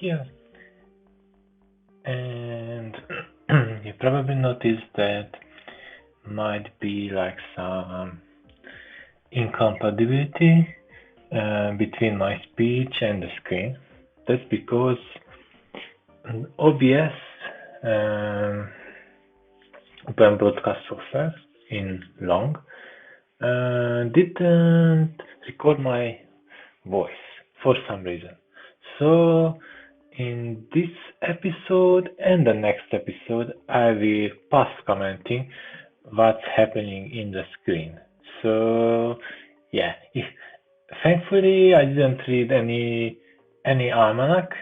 here. And you probably noticed that might be like some incompatibility between my speech and the screen. That's because OBS Open Broadcast Software in long didn't record my voice for some reason. So in this episode and the next episode, I will pass commenting what's happening in the screen. So yeah, thankfully I didn't read any almanac,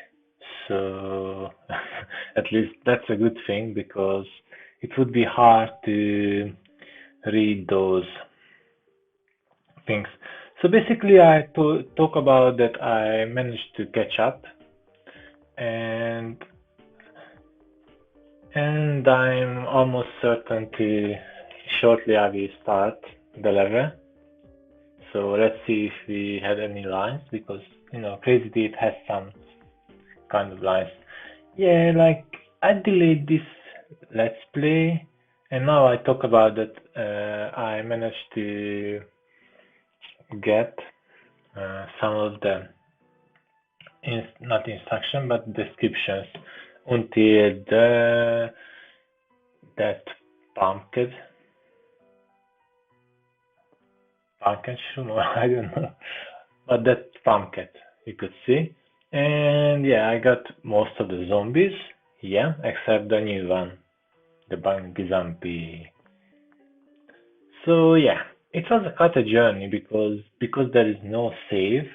so at least that's a good thing because it would be hard to read those things. So basically, I talk about that I managed to catch up, and I'm almost certain to shortly I will start the level. So let's see if we had any lines because PvZ has some kind of lines. Yeah, like I delayed this let's play, and now I talk about that I managed to get some of the not instruction but descriptions until that pumpkin shroom, or I don't know, but that pumpkin you could see. And yeah, I got most of the zombies, yeah, except the new one, the bungee zombie. So yeah, it was quite a journey because there is no save,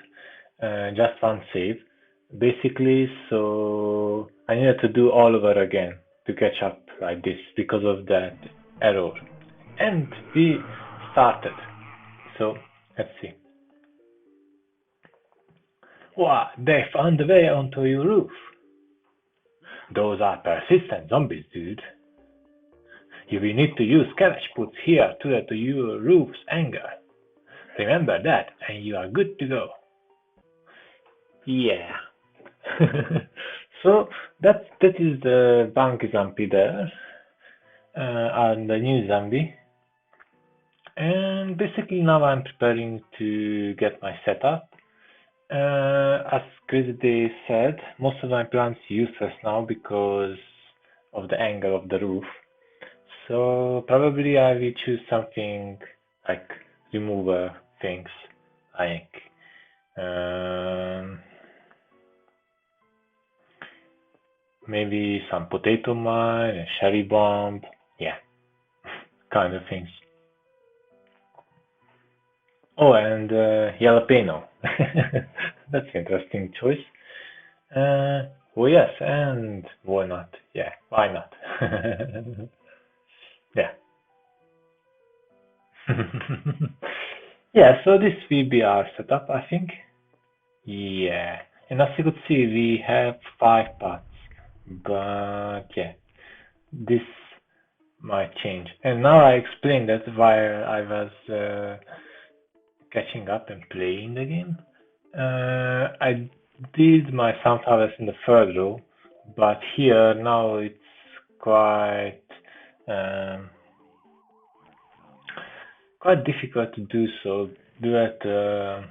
just one save, basically. So I needed to do all over again to catch up like this because of that error. And we started. So let's see. Wow, they found the way onto your roof. Those are persistent zombies, dude. You will need to use catapults here to add to your roof's anger. Remember that, and you are good to go. Yeah. So that is the bank zombie there, and the new zombie. And basically now I'm preparing to get my setup. As PvZ said, most of my plants useless now because of the angle of the roof. So probably I will choose something like remover things, like um, maybe some potato mine, a cherry bomb, yeah, kind of things. Oh, and jalapeno. That's an interesting choice. Oh yes, and walnut. Yeah, why not? Yeah. Yeah, so this will be our setup, I think. Yeah, and as you could see, we have 5 parts, but yeah, this might change. And now I explained that while I was catching up and playing the game. I did my sunflowers in the third row, but here now it's quite um, quite difficult to do so due to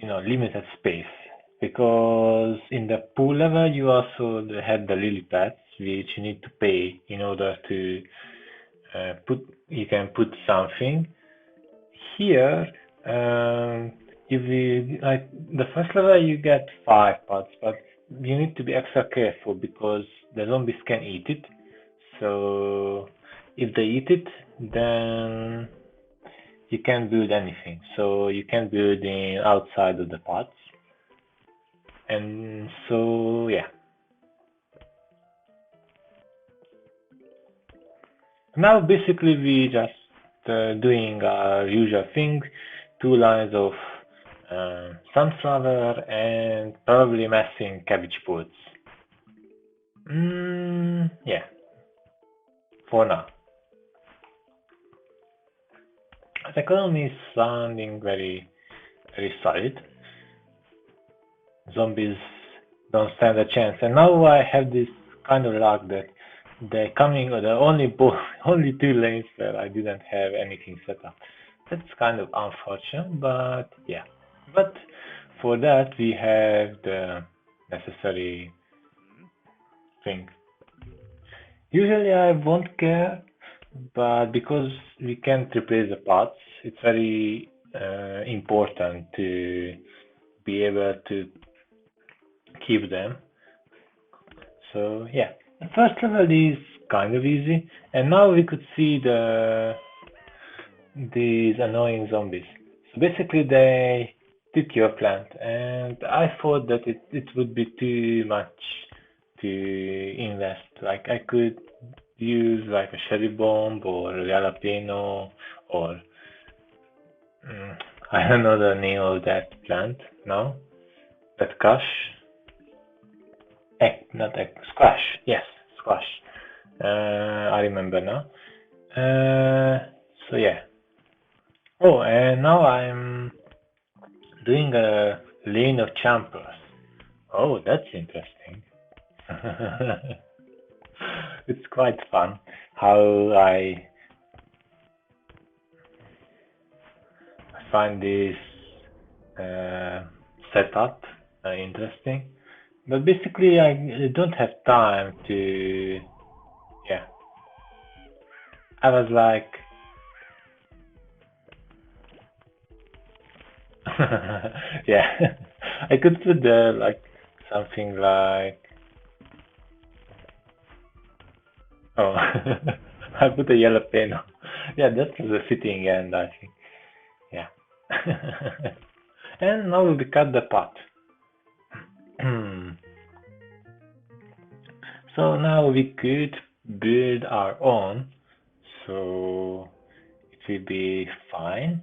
limited space, because in the pool level you also had the lily pads which you need to pay in order to you can put something here. You will, like, the first level you get 5 pods, but you need to be extra careful because the zombies can eat it. So if they eat it, then you can't build anything. So you can build in outside of the pods. And so yeah. Now basically we just doing our usual thing, 2 lines of sunflower and probably messing cabbage pods. Yeah, for now. The economy is sounding very, very solid. Zombies don't stand a chance. And now I have this kind of luck that the only only two lanes where I didn't have anything set up. That's kind of unfortunate, but yeah. But for that we have the necessary things. Usually I won't care, but because we can't replace the parts, it's very important to be able to keep them. So yeah, the first level is kind of easy, and now we could see these annoying zombies. So basically, they took your plant, and I thought that it would be too much to invest. Like I could use like a cherry bomb or a jalapeno or mm, I don't know the name of that plant now. That crush, not egg, squash. Yes, squash. I remember now. So yeah. Oh, and now I'm doing a lane of champers. Oh, that's interesting. It's quite fun how I find this uh, setup interesting. But basically, I don't have time to. Yeah, I was like, yeah, I could put there like something like, oh, I put a yellow pen. Yeah, that's the fitting end, I think. Yeah. And now we cut the pot. So now we could build our own, so it will be fine.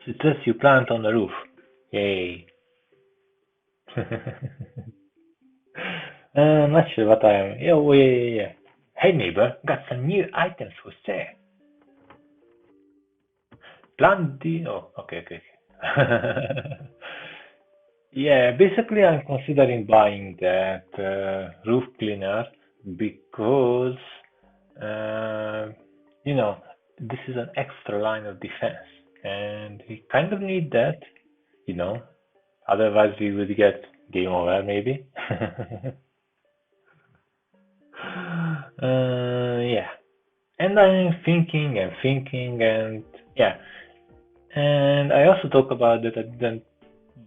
Success you plant on the roof. Yay. Not sure what I am. Yeah, oh, yeah. Hey neighbor, got some new items for sale. Plant the. Oh, okay. Yeah, basically, I'm considering buying that roof cleaner because, uh, you know, this is an extra line of defense, and we kind of need that, you know. Otherwise, we would get game over, maybe. Yeah, and I'm thinking, and yeah, and I also talk about that I didn't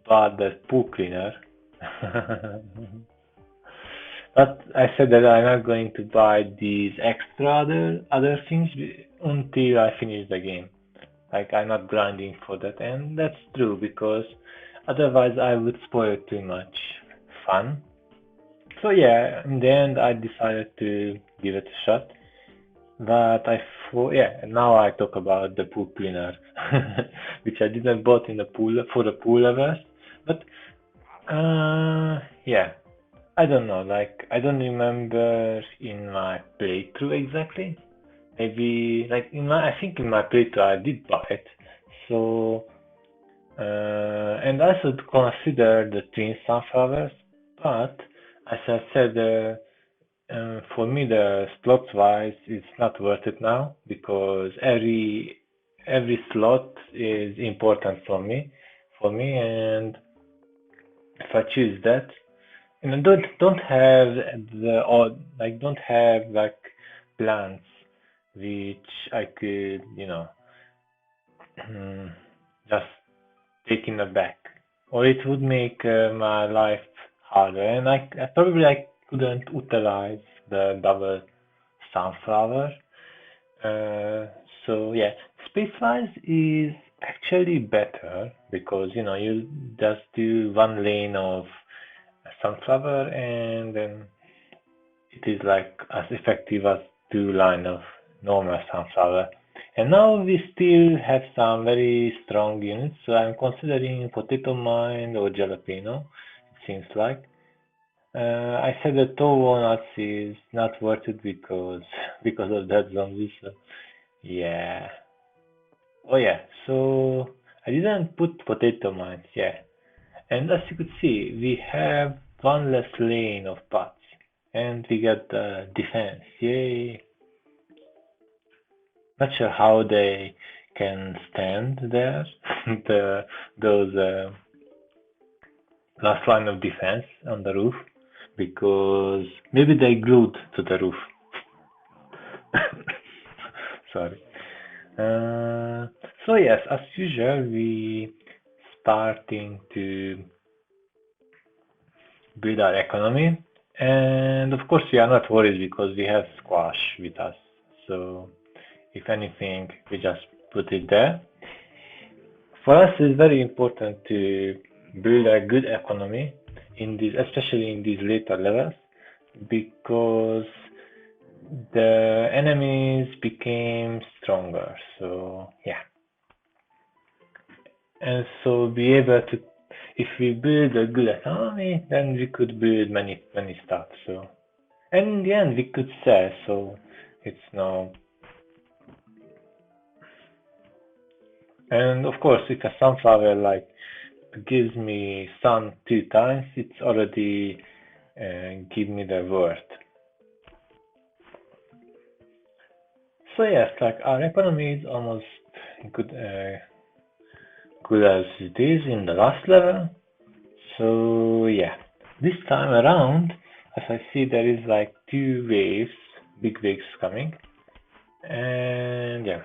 buy the pool cleaner. But I said that I'm not going to buy these extra other things until I finish the game. Like I'm not grinding for that, and that's true because otherwise I would spoil too much fun. So yeah, in the end I decided to give it a shot. But yeah, now I talk about the pool cleaner, which I didn't bought in the pool for the pool lovers. But yeah, I don't know. Like I don't remember in my playthrough exactly. Maybe like I think in my playthrough I did buy it. So and I should consider the twin sunflowers, but as I said, for me the slots wise it's not worth it now because every slot is important for me, and if I choose that, don't have the odd like don't have like plans which I could just take in the back, or it would make my life harder, and I probably I couldn't utilize the double sunflower. Uh, so yeah, space-wise is actually better because you just do one lane of sunflower, and then it is like as effective as two line of normal sunflower. And now we still have some very strong units, so I'm considering potato mine or jalapeno. It seems like. I said that tall walnuts is not worth it because because of that zombie. So yeah. Oh yeah. So I didn't put potato mines. Yeah. And as you could see, we have one less lane of bots. And we got the defense. Yay! Not sure how they can stand there. Those last line of defense on the roof because maybe they glued to the roof. Sorry. So yes, as usual, we starting to build our economy, and of course we are not worried because we have squash with us. So if anything, we just put it there. For us, it's very important to build a good economy in these, especially in these later levels, because the enemies became stronger. So yeah, and so be able to, if we build a good economy, then we could build many stuff. So and in the end, we could sell. So it's no, and of course, if a sunflower like gives me sun 2 times, it's already give me the worth. So yes, like our economy is almost good, good as it is in the last level. So yeah, this time around, as I see, there is like two waves, big waves coming, and yeah,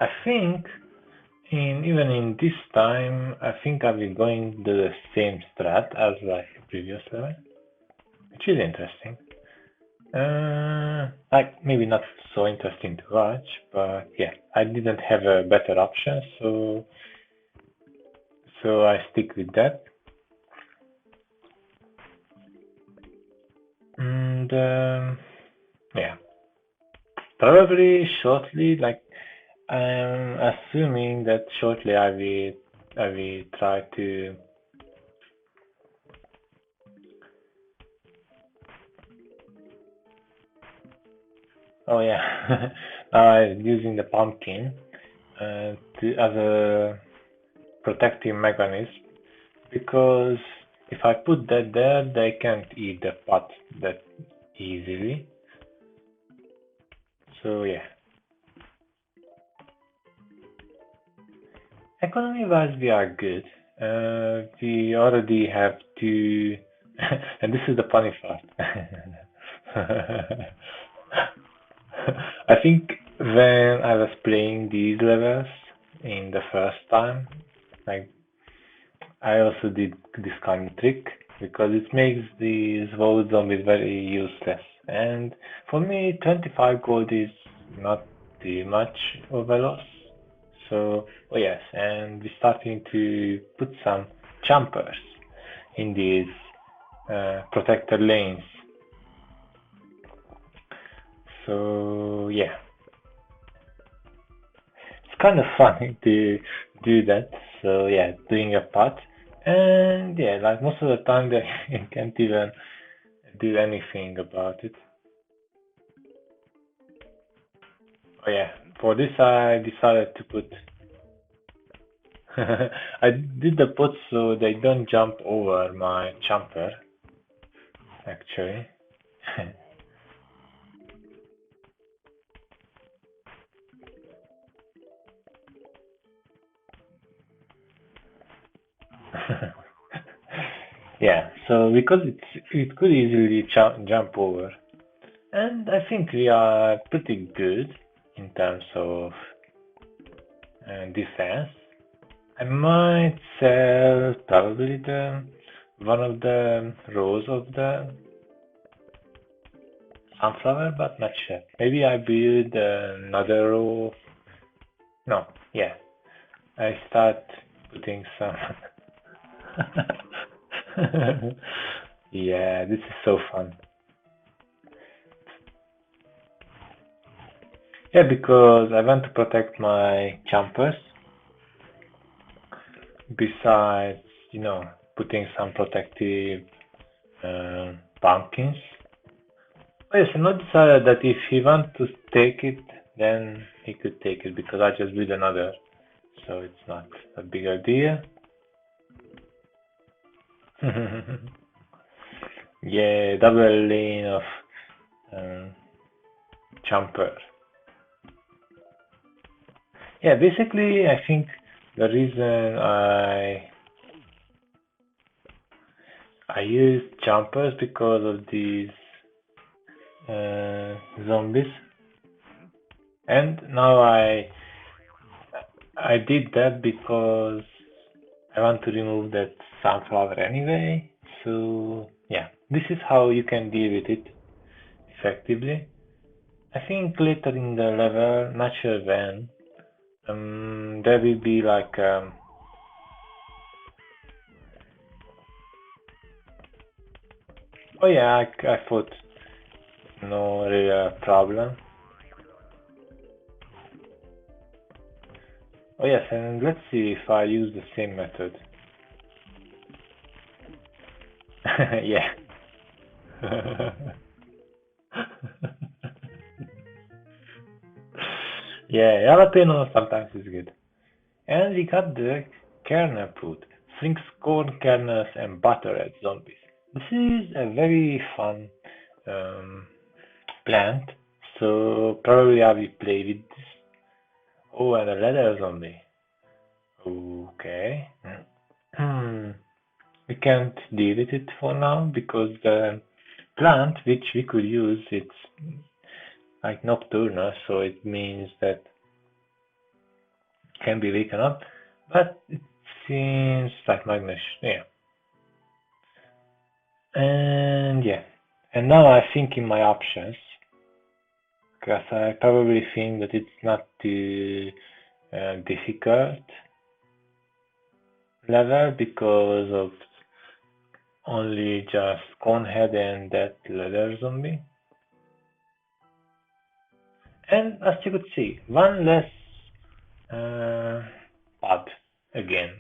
I think even in this time, I think I'll be going the same strat as like previous level, which is interesting. Like maybe not so interesting to watch, but yeah, I didn't have a better option, so I stick with that. And yeah, probably shortly, like I'm assuming that shortly I will try to. Oh yeah, I'm using the pumpkin as a protective mechanism because if I put that there, they can't eat the pot that easily. So yeah, economy-wise we are good. We already have two, and this is the funny part. I think when I was playing these levels in the first time, like I also did this kind of trick because it makes these vote zombies very useless. And for me, 25 gold is not too much of a loss. So, oh yes, and we're starting to put some jumpers in these protected lanes. So yeah, it's kind of funny to do that. So yeah, doing a putt, and yeah, like most of the time they can't even do anything about it. Oh yeah, for this I decided to put. I did the put so they don't jump over my jumper. Actually, yeah. So because it could easily jump over, and I think we are pretty good in terms of defense. I might sell probably the one of the rows of the sunflower, but not sure. Maybe I build another row. No, yeah, I start putting some. Yeah, this is so fun. Yeah, because I want to protect my jumpers. Besides, putting some protective pumpkins. Oh, yes, I not decided that if he wants to take it, then he could take it because I just built another, so it's not a big idea. Yeah, double lane of um, jumper. Yeah, basically, I think the reason I use jumpers because of these zombies, and now I did that because I want to remove that sunflower anyway. So yeah, this is how you can deal with it effectively. I think later in the level, not sure when, there will be like oh yeah, I thought no real problem. Oh yes, and let's see if I use the same method. Yeah. Yeah, jalapeno sometimes is good. And we got the kernel fruit, flings corn kernels and butter at zombies. This is a very fun um, plant, so probably I will play with this. Oh, and a leather zombie. Okay. Hmm. We can't deal with it for now because the plant which we could use it's like nocturnal, so it means that can be waken up, but it seems like Magnus, yeah. And yeah, and now I think in my options, because I probably think that it's not too difficult level because of only just Conehead and that leather zombie. And as you could see, one less uh, pub again.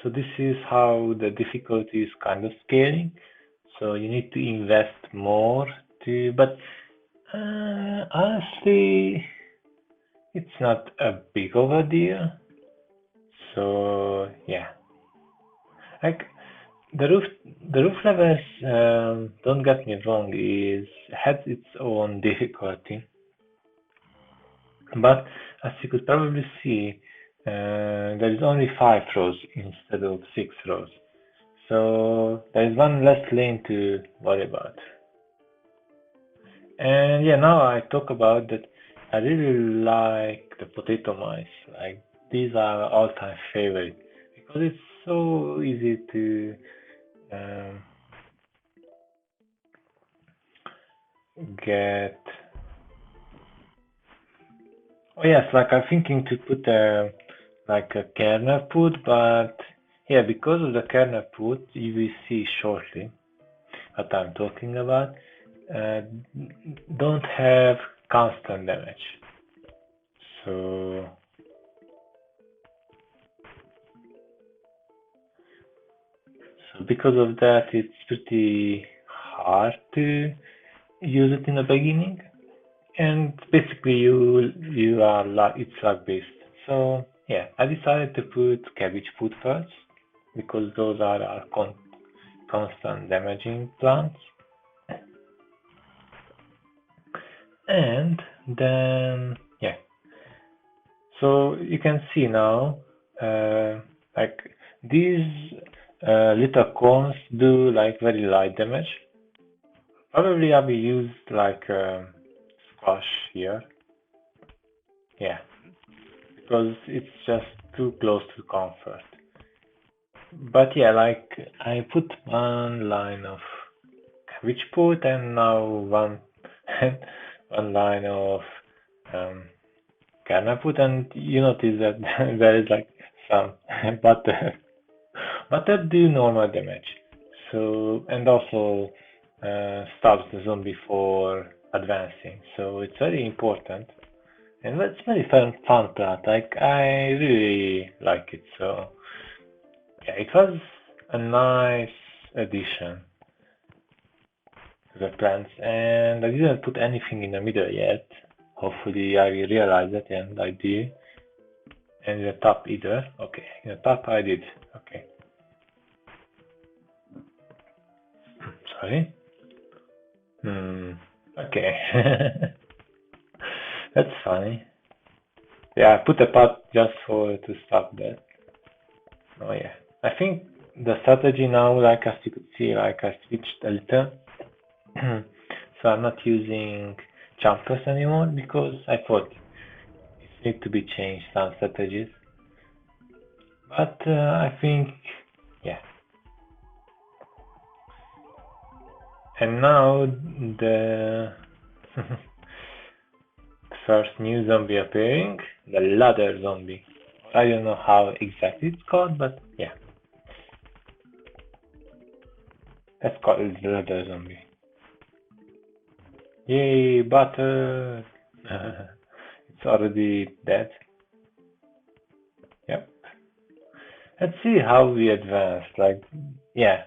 So this is how the difficulty is kind of scaling. So you need to invest more to, but honestly, it's not a big of a deal. So yeah, like the roof, the roof levels. Don't get me wrong, is has its own difficulty, but as you could probably see, there is only 5 rows instead of 6 rows. So there is one less lane to worry about. And yeah, now I talk about that. I really like the potato mice. Like these are all-time favorite because it's so easy to um, get. Oh yes, like I'm thinking to put like a kernel food, but yeah, because of the kernel food, you will see shortly what I'm talking about. Uh, don't have constant damage. So because of that, it's pretty hard to use it in the beginning. And basically, you are it's luck based. So yeah, I decided to put cabbage food first because those are our constant damaging plants. And then yeah, so you can see now, like these little cones do like very light damage. Probably I will use like squash here. Yeah, because it's just too close to comfort. But yeah, like I put one line of cabbage pot and now one one line of um, carne pot, and you notice that there is like some butter. Butter do normal damage. So and also stops the zombie for advancing. So it's very important. And it's very fun plant. Like I really like it. So yeah, it was a nice addition to the plants. And I didn't put anything in the middle yet. Hopefully I will realize it and I do. And in the top either. Okay, in the top I did. Okay. Sorry? Okay. That's funny. Yeah, I put a part just for to stop that. Oh yeah. I think the strategy now, like as you could see, like I switched a little. So I'm not using jumpers anymore because I thought it need to be changed some strategies. But I think, yeah. And now the first new zombie appearing, the ladder zombie. I don't know how exactly it's called, but yeah, let's call it the ladder zombie. Yay, butter! It's already dead. Yep. Let's see how we advance. Like, yeah,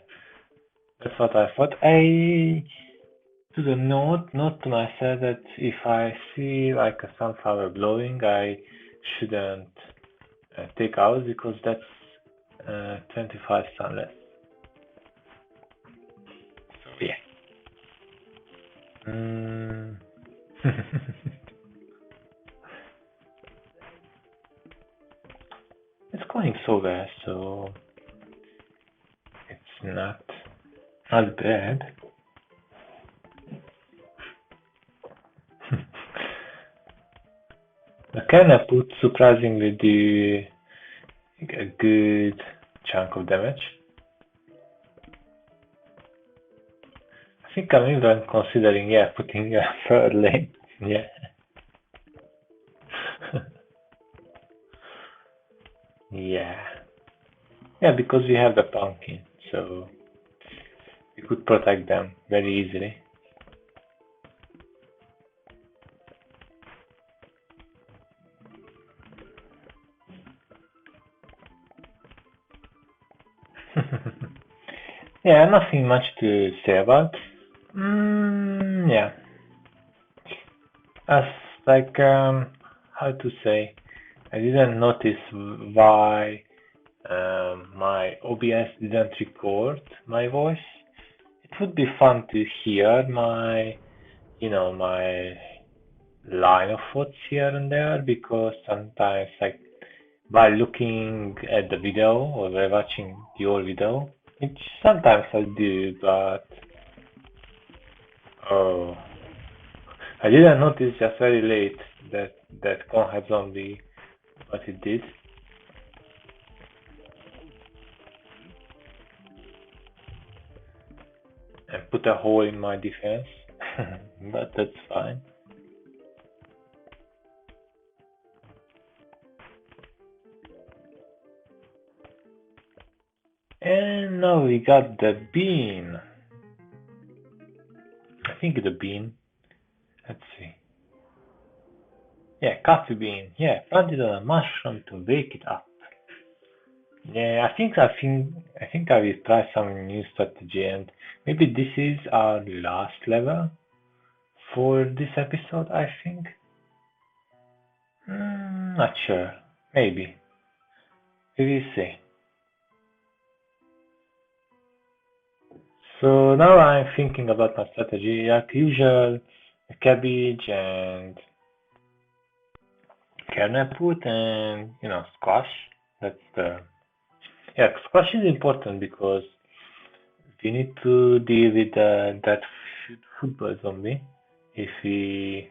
that's what I thought. I to the note to myself that if I see like a sunflower blowing, I shouldn't take out because that's 25 sunless. So yeah. Mm. It's going so well, so it's not bad. The kernel put surprisingly do a good chunk of damage. I think I'm even considering, yeah, putting a third lane. Yeah. Yeah. Yeah, because we have the pumpkin, so we could protect them very easily. Yeah, nothing much to say about. Yeah. As like how to say, I didn't notice why my OBS didn't record my voice. It would be fun to hear my line of thoughts here and there because sometimes, like, by looking at the video or by watching your video, which sometimes I do, but oh, I didn't notice just very late that Conrad Zombie what it did. And put a hole in my defense, but that's fine. And now we got the bean. I think the bean. Let's see. Yeah, coffee bean. Yeah, planted on a mushroom to wake it up. Yeah, I think I will try some new strategy, and maybe this is our last level for this episode. I think. Not sure. Maybe. We will see. So now I'm thinking about my strategy. Like usual, cabbage and kernel put and squash. That's the squash is important because we need to deal with that football zombie if we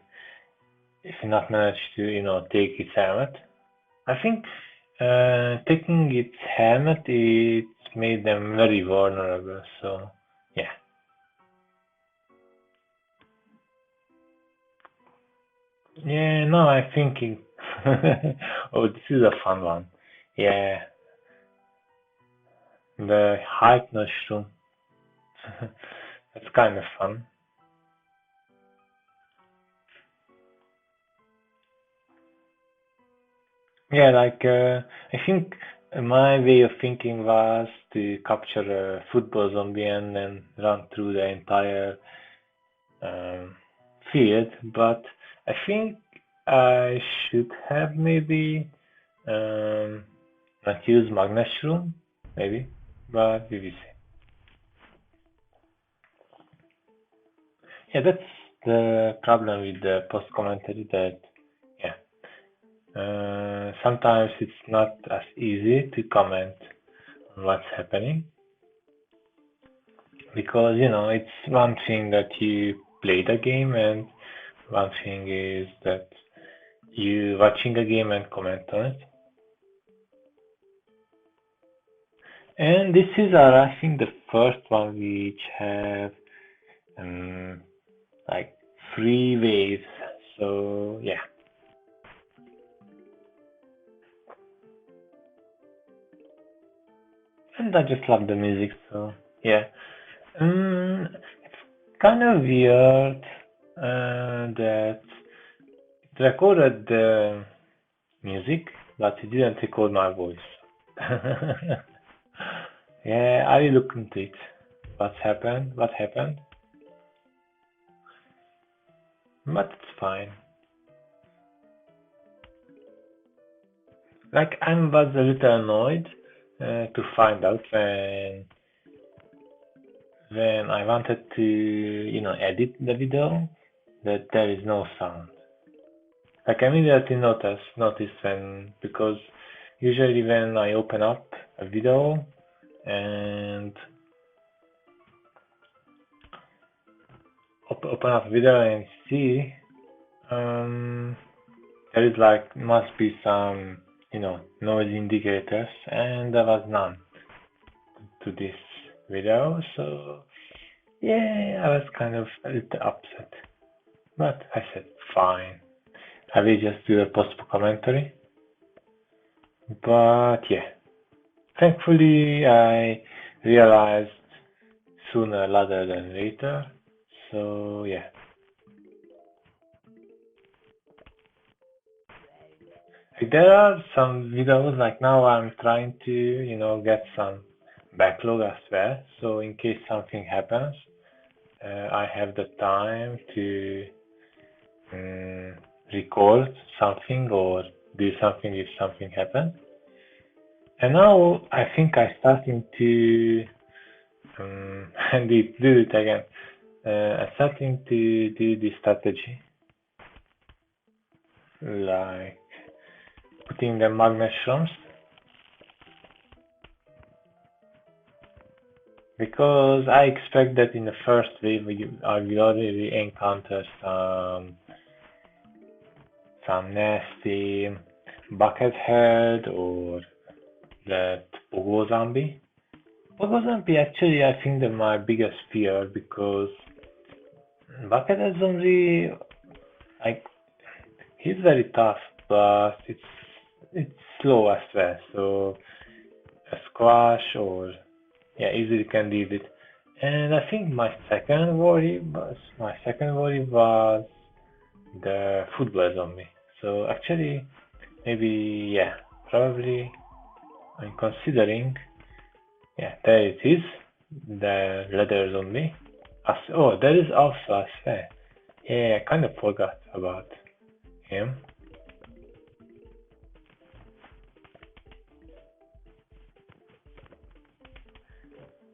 not manage to take its helmet. I think taking its helmet it made them very vulnerable. So yeah. Yeah, no, I'm thinking. Oh, this is a fun one. Yeah, the hype mushroom. That's kind of fun. Yeah, like I think my way of thinking was to capture a football zombie and then run through the entire um, field, but I think I should have maybe um, not use magnet shroom, maybe, but we will see. Yeah, that's the problem with the post commentary that, yeah, sometimes it's not as easy to comment on what's happening because, it's one thing that you play the game and one thing is that you watching a game and comment on it. And this is I think the first one which have um, like three waves. So yeah, and I just love the music. So yeah, it's kind of weird that it recorded the music, but it didn't record my voice. Yeah, I will look into it. What's happened? What happened? But it's fine. Like I was a little annoyed to find out when I wanted to edit the video that there is no sound. Like I immediately notice when because usually when I open up a video and open up a video and see um there is like must be some noise indicators and there was none to this video, so yeah, I was kind of a little upset. But I said fine. I will just do a post commentary. But yeah, thankfully I realized sooner rather than later. So yeah, like, there are some videos like now I'm trying to get some backlog as well. So in case something happens, I have the time to um, record something or do something if something happens. And now I think I starting to and do it again. I'm starting to do this strategy, like putting the magnet shrooms, because I expect that in the first wave I will already encounter some nasty bucket head or that pogo zombie. Pogo zombie actually I think that my biggest fear because bucket head zombie like he's very tough but it's slow as well. So a squash or yeah, easily can deal it. And I think my second worry was the football zombie. So actually, maybe yeah, probably I'm considering yeah, there it is, the leather zombie. Oh, there is also Asfe. Yeah, I kind of forgot about him.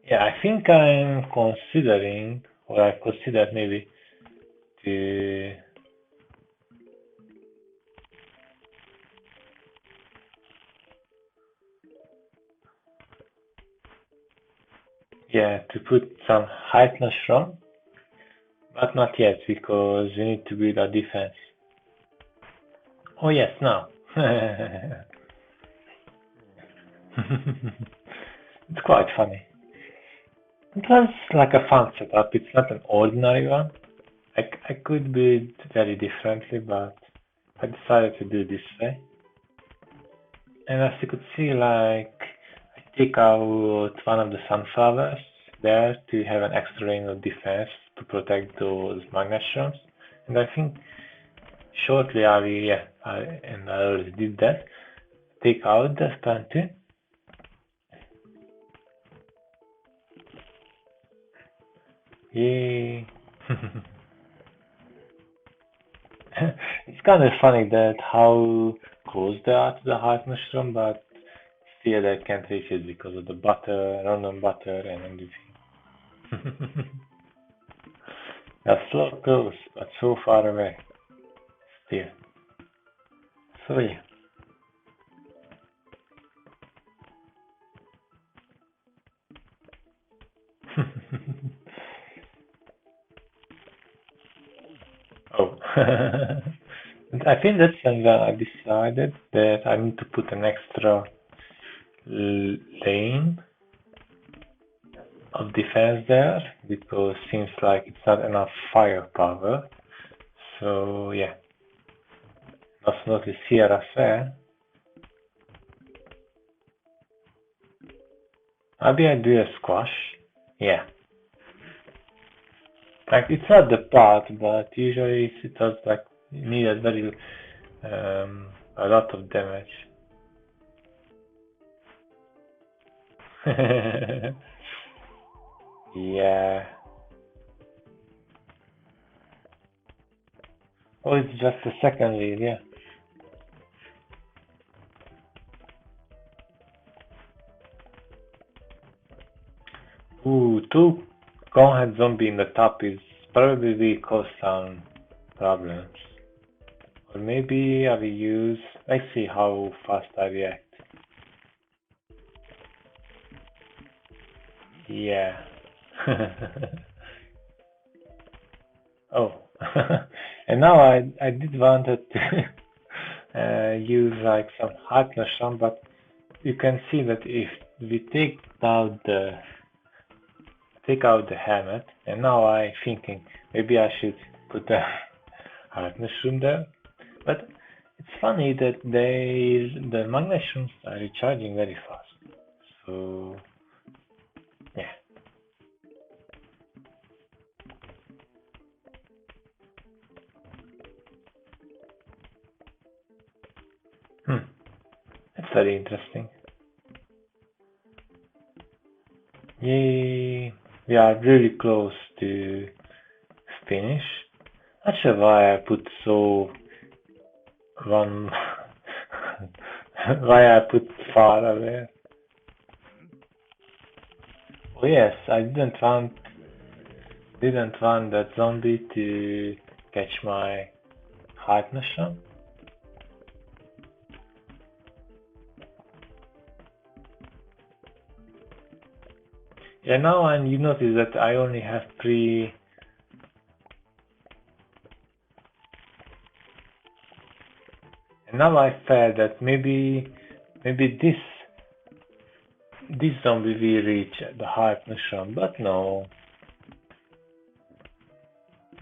Yeah, I think I'm considering, or I considered maybe to yeah to put some height mushroom, but not yet because we need to build a defense. Oh yes, now. It's quite funny. It was like a fun setup. It's not an ordinary one. I could build very differently, but I decided to do this way. And as you could see, like I take out one of the sunflowers there to have an extra ring of defense to protect those magnesiums. And I think shortly I already did that. Take out the stunty. Yay! It's kind of funny that how close they are to the heart mushroom, but still they can't reach it because of the butter, random butter, and everything. That's so close, but so far away still. So yeah. Oh. I think that's when I decided that I need to put an extra lane of defense there because seems like it's not enough firepower. So yeah, let's notice here as well. Maybe I do a squash. Yeah, like it's not the part, but usually it does like needed very a lot of damage. Yeah. Oh, it's just a second lead. Yeah. Ooh, two Gunhead zombie in the top is probably will cause some problems. Or maybe I will use. Let's see how fast I react. Yeah. Oh. And now I did wanted to use like some hardness on, but you can see that if we take out the helmet, and now I thinking maybe I should put a hardness room there. But it's funny that the magnesiums are recharging very fast. So yeah. Hmm. That's very interesting. Yay! We are really close to finish. Not sure why I put so one why I put far away. Oh yes, I didn't want that zombie to catch my hardness shot. Yeah, now and you notice that I only have three. And now I felt that maybe this zombie will reach the hype mission, but no.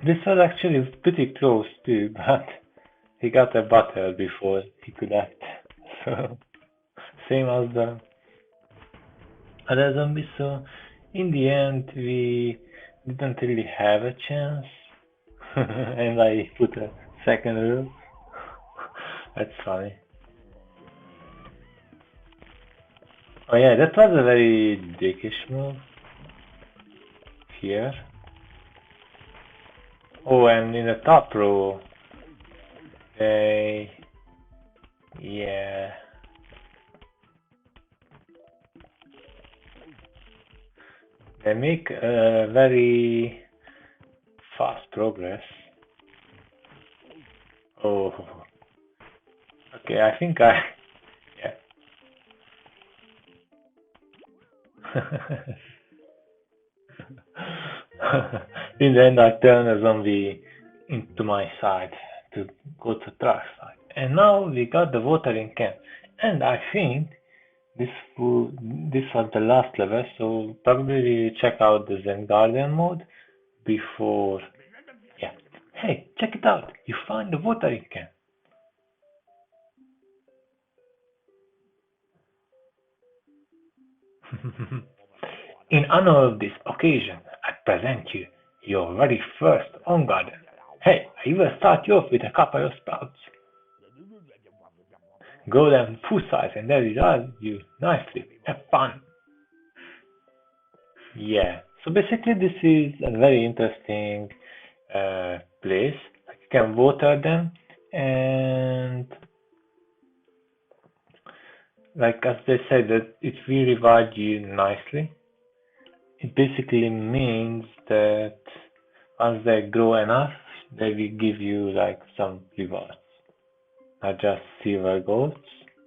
This was actually pretty close too, but he got a battle before he could act. So same as the other zombies. So in the end, we didn't really have a chance, and I put a second rule. That's funny. Oh yeah, that was a very dickish move here. Oh, and in the top row, they, yeah, they make a very fast progress. Oh, okay, I think yeah. In the end, I turn a zombie into my side to go to dark side. And now we got the watering can. And I think this this was the last level, so probably we check out the Zen Guardian mode before. Yeah. Hey, check it out! You find the watering can. In honor of this occasion, I present you your very first on garden. Hey, I will start you off with a couple of sprouts. Grow them full size and they will you nicely. Have fun. Yeah. So basically, this is a very interesting place. Like you can water them, and like as they said that it will revive you nicely. It basically means that Once they grow enough, they will give you like some rewards. Not just silver gold,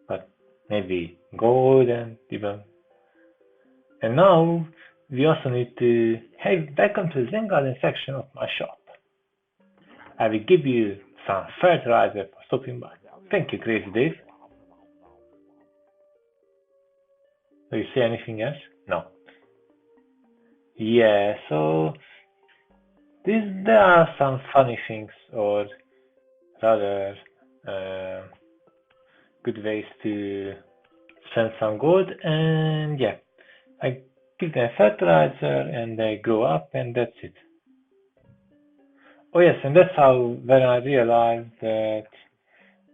but maybe gold and even. And now we also need to head back onto the Zen Garden section of my shop. I will give you some fertilizer for stopping by. Thank you, Crazy Dave. Do you say anything else? No. Yeah, so there are some funny things, or rather uh, good ways to spend some gold, and yeah, I give them fertilizer and they grow up, and that's it. Oh yes, and that's how when I realized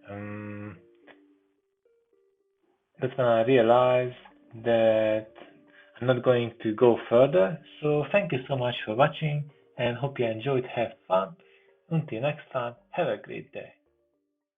um, that's when I realized that I'm not going to go further. So thank you so much for watching and hope you enjoyed. Have fun. Until next time, have a great day.